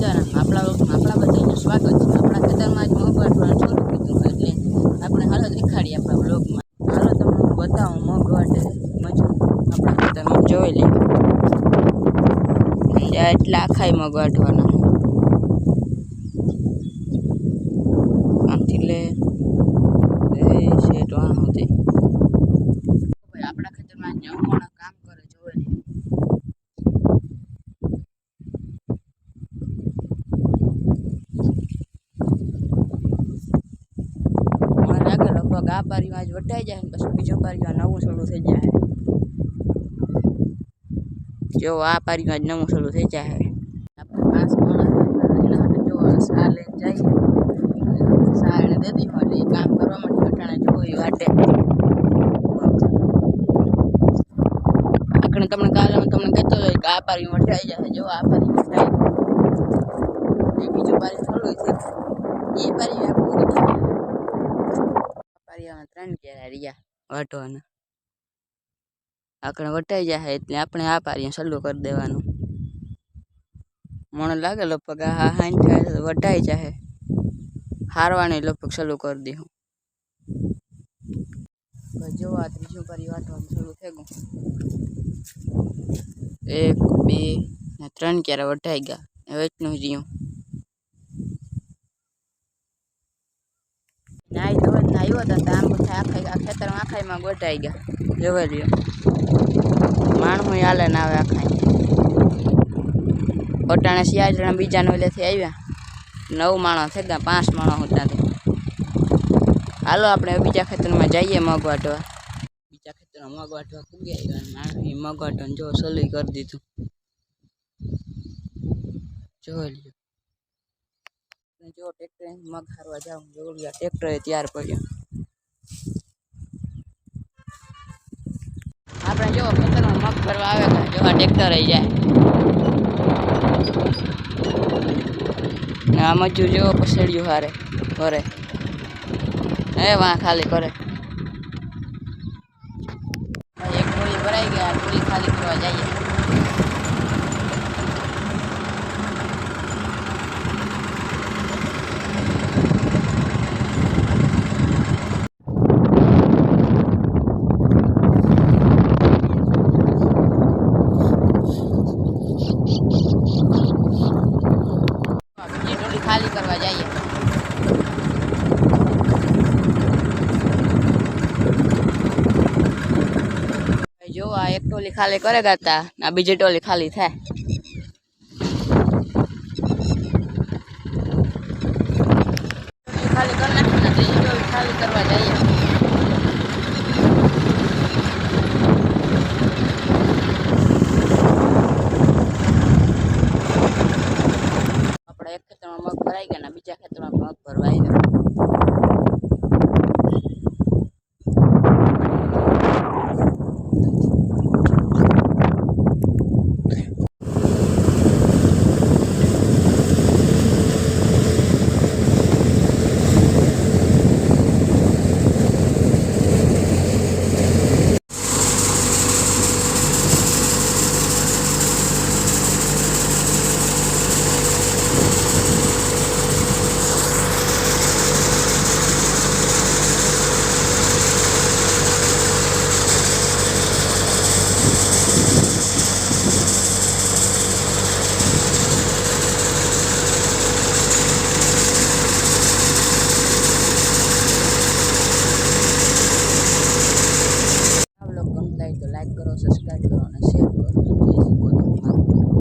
સીતારામ આપણા બધાનું સ્વાગત છે। આપણા ખેતરમાં જ મગ વાટવાનું શરૂ કીધું એટલે આપણે હાલો દેખાડીએ આપણા બ્લોગમાં। હાલો તમને હું બતાવું મગ વાટે મજૂર આપણા ખેતરમાં જોઈ લઈએ। એટલા આખાય મગ વાટવાના આમથી લે શેઠ વાહ સુધી આપણા ખેતરમાં જમવાના કામ કરે જોઈ લઈએ। લગભગ આ પારીમાં જ વટાઈ જાય ને પછી બીજો પારીમાં નવું શરૂ થઈ જાય। જો આ પારીમાં જ નવું શરૂ થઈ જાય। આપણે 5 માણસ એના માટે જો સા લઈને જઈએ સા એને દે દી એટલે કામ કરવા માટે અટાણે જોઈ વાટે આખણે તમને કાલે હું તમને કહેતો હોય કે આ પારી વટાઈ જાય। જો આ પારી વટાઈ એ બીજો પારી થોડું છે એ પારી આ પૂરી થઈ પારીમાં 3 કેરા રહ્યા વાટવાના આખણે વટાઈ જાય એટલે આપણે આ પારી ચાલુ કરી દેવાનું। મને લાગે લગભગ આ હાઈન થાય તો વટાઈ જાય હારવાની લગભગ ચાલુ કરી દઉં। જો આ ત્રીજું પારી વાટવાનું શરૂ થઈ ગયું 1 2 ને 3 કેરા વટાઈ ગયા હવે એટલું જ રહ્યું। નાઈ ધોઈને આવ્યો હતો તો આમ આખા ખેતરમાં આખાઈમાં ગોટાઈ ગયા જોવા લ્યો માણું હાલે ને આવે આખાઈ અટાણે 4 જણા બીજા નોલેથી આવ્યા 9 માણસ થઈ ગયા 5 માણસ ત્યાંથી। હાલો આપણે બીજા ખેતરમાં જઈએ મગ વાટવા। બીજા ખેતરમાં મગ વાટવા પૂગી આવ્યા મગ વાટવાનું જો સલુઈ કરી દીધું જોઈ લ્યો। જો ટ્રેક્ટર મગ હારવા જાવ જોડિયા ટ્રેક્ટર તૈયાર પડ્યો। આપણે જો ખેતરમાં મગ ભરવા આવે જો આ ટ્રેક્ટર આવી જાય ને આ મજૂર જો પસેડ્યું હારે ભરે એ વાં ખાલી કરે એક ગોળી ભરાઈ ગયા ગોળી ખાલી કરવા જઈએ। ખાલી કરવા જઈએ જો આ એક ટોલી ખાલી કરે ગાતા આ બીજી ટોલી ખાલી થાય ખાલી કરી નાખી ત્રીજી ટોલી ખાલી કરવા જઈએ। એક ખેતરમાં મગ ભરાઈ ગયા ને બીજા ખેતરમાં મગ ભરવા આવ્યા। તો લાઈક કરો સબસ્ક્રાઈબ કરો અને શેર કરો।